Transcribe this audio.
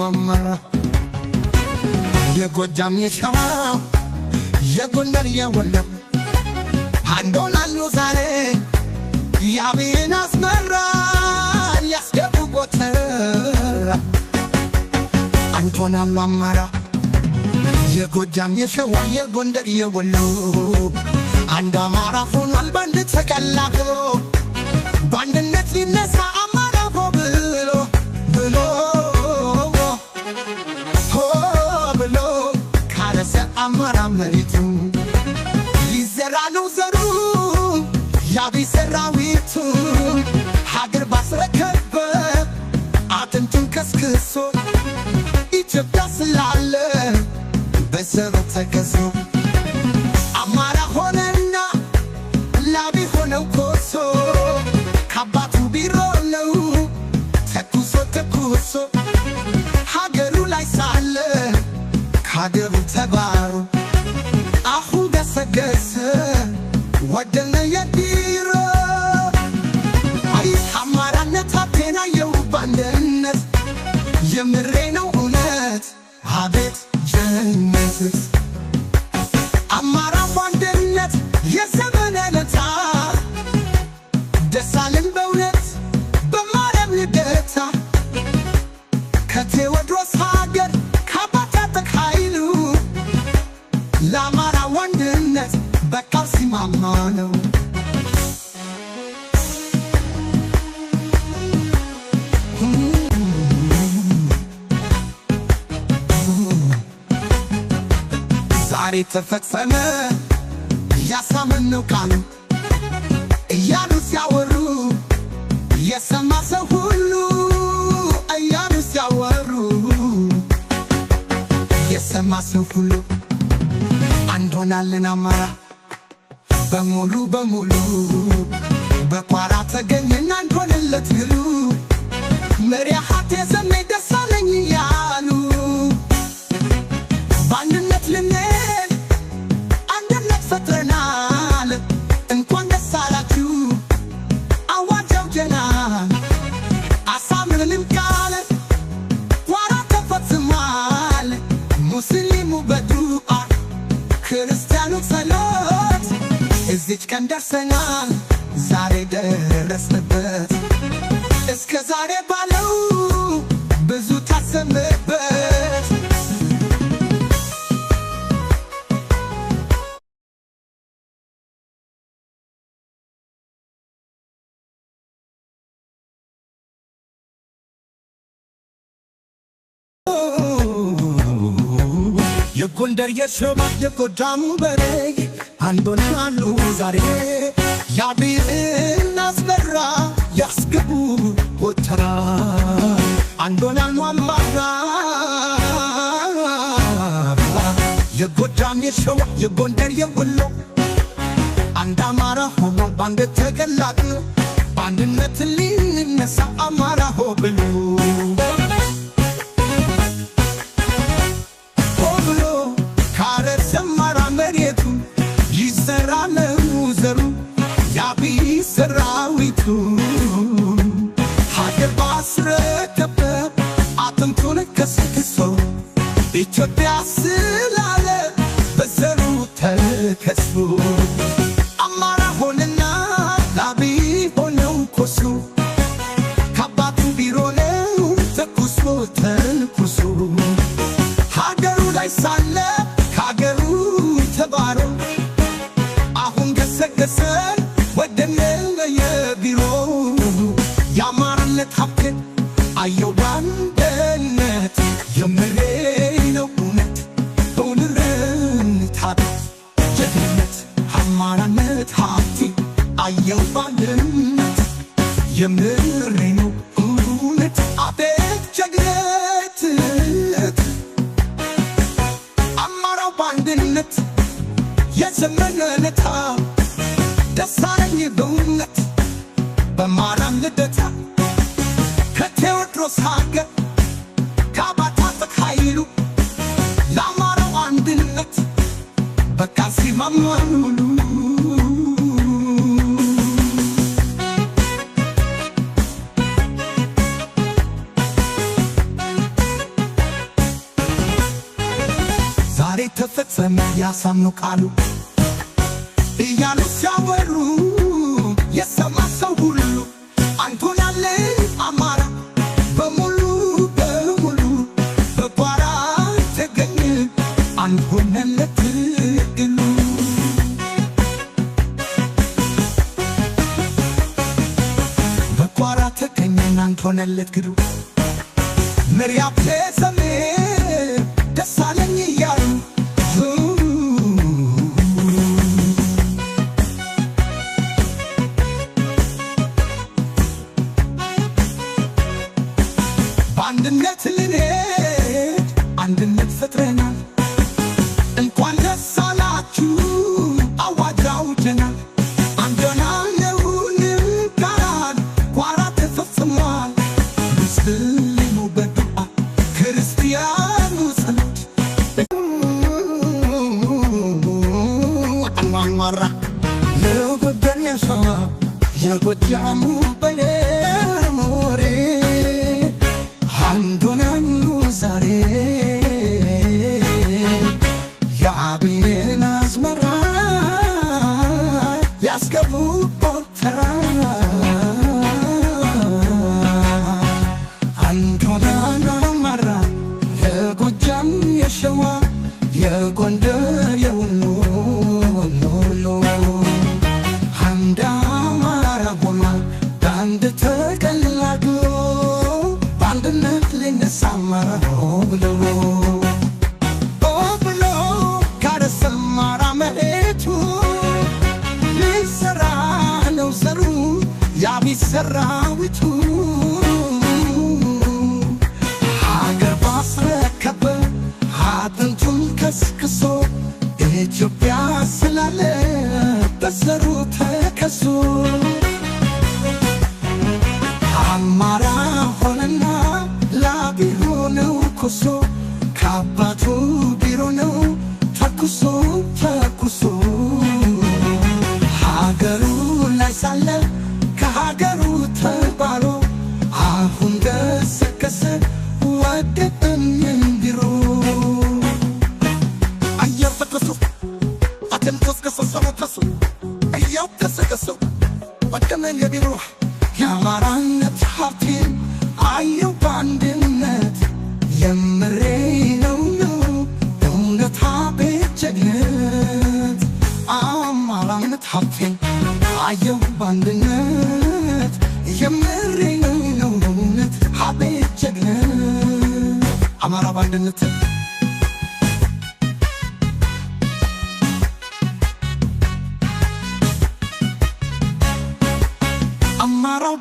አማራ የጎጃም የሸዋ የጎንደር የወሎ አንድ ሆናሉ ዛሬ ያብይን አስመራን ያስገቡ ጎተራ አንድ ሆናሉ አማራ የጎጃም የሸዋ የጎንደር የወሎ አንድ አማራ ሆኗል ባንድ ተቀላቅሎ ባንድነት ሊነሳ አማራ ብሎ ብሎ ብሎ ካለሰ አማራ መሬቱ ሊዘራ ነው ዘሩ ያብይ ሰራዊቱ ሀገር ባስረከበ አጥንቱን ከስክሶ ኢትዮጵያ ስላለ በዘሩ ተገዞ አማራ ሆነና ላብይ ሆነው ኮሶ ካባቱ ቢሮ ነው ተኩሶ ተኩሶ ሀገሩ ላይ ሳለ ካገሩ ተባሮ አሁን ገሰገሰ ወደነ የዲሮ አይ አማራነት አቴናየው ባንድነት የምሬ ነው እውነት አቤት ጀነት አማራ ባንድነት የዘመነ ለታ ደሳልን በእውነት በማርያም ልደታ ከቴዎድሮስ ሀገር ካባታ ተካይሉ ለአማራ ወንድነት በቃል ሲማማ ነው ዛሬ ተፈጸመ ያሳምነው ቃሉ እያሉ ሲያወሩ የሰማ ሰው ሁሉ እያሉ ሲያወሩ የሰማ ሰው ሁሉ አንድ ሆናለን አማራ በሙሉ በሙሉ በቋራ ተገኘና አንድ ሆነለት ግሉ መሪ ሀብቴ ዘሜ ደሳለኝ እያሉ በአንድነት ልንሄድ አንድነት ፈጥረናል እንኳን ደስ አላችሁ አዋጅ አውጀናል አሳምነንም ቃል ቋራ ተፈጽሟል ሙስሊሙ በዱዓ ክርስቲያኑ ጸሎት እዚች ቀን ደርሰናል ዛሬ ደረስንበት እስከ ዛሬ ባለው ብዙ ታሰምበት የጎንደር የሸዋ የጎጃሙ በሬ አንድ ሆነናሉ ዛሬ ያብይን አስመራ ያስገቡ ጎተራ አንድ ሆነናሉ አማራ የጎጃም የሸዋ የጎንደር የወሎ አንድ አማራ ሆኖ ባንድ ተቀላቅሎ በአንድነት ሊነሳ አማራ ሆ ብሎ መሬቱ ይዘራ ነው ዘሩ ያብይ ሰራዊቱ ሀገር ባስረከበ አጥንቱን ከስክሶ ኢትዮጵያ ስላለ በዘሩ ተከሶ አማራ ሆነና ላብይ ሆነው ኮሶ ካባቱ ቢሮ ነው ተኩሶ ተንኩሶ ሀገሩ ላይ ሳለ ካገሩ ተባሮ አሁን ገሰገሰ ወደነ የቢሮ ያማራነት ሀብቴን አየው ባንድነት የምሬ ነው እውነት በእውነት አቤት ጀግንነት አማራነት ሀብቴ አየው ባንድነት የምሬ ነው እውነት አቤት ጀግንነት አማራው ባንድነት የዘመነ ለታ ደሳለኝ በእውነት በማርያም ልደታ ከቴዎድሮስ ሀገር ካባታ ተካይሉ ለአማራው አንድነት በቃ ሲማማ ሁሉ ተፈጸመ ያሳምኑ ቃሉ እያሉ ሲያወሩ የሰማ ሰው ሁሉ አንቶን ያለ አማራ በሙሉ በቋራ ተገኘ አንድ ሆነለት ትግሉ በቋራ ተገኘ አንድ ሆነለት ግዱ መሪያፕ ዘሜ ደሳለኝ እያሉ በአንድነት ልንሄድ አንድነት ፈጥረናል እንኳን ደስ አላችሁ አዋጅ አውጀናል አንዶናነውን ቃል ቋራ ተፈጽሟል ሙስሊሙ በዱዓ ክርስቲያኑ ጸሎት አማራ ለጎደን የሰዋ የጎጃሙ በየሞሬ አንዶናኑ ዛሬ የአብይን አዝመራ ያስገቡ ተራ አንዶናኑ አማራ የጎጃም የሸዋ የጎንደር የወሎ አንድ አማራ ሆኗል በአንድ ተቀላቅሎ በአንድነት ሊነሳ አማራ ብሎ ካረሰ አማራ መሬቱ ሊሰራ ነው ዘሩ የአብይ ሰራዊቱ ሀገር ባስረከበ አጥንቱን ከስክሶ ኢትዮጵያ ስላለ በዘሩ ተከሶ አማራ ሆነና ለአብይ ሆነው ኮሶ ከአባቱ ቢሮ ነው ተኩሶ ሀገሩ ላይ ሳለ ከሀገሩ ተባሮ አሁን ገሰገሰ ወደ እንዲሮ አየር ተከሶ አተንቶስ ከሰሰመተሱ እያው ተሰገሰው ወደመ የቢሮ የአማራነት ሀብቴን አየው በአንድነት የምሬ ነው እውነት አቤት ጀግነት አማራነት ሀብቴን አየው በአንድነት የምሬ ነው እውነት አቤት ጀግነት አማራ በአንድነት አማራው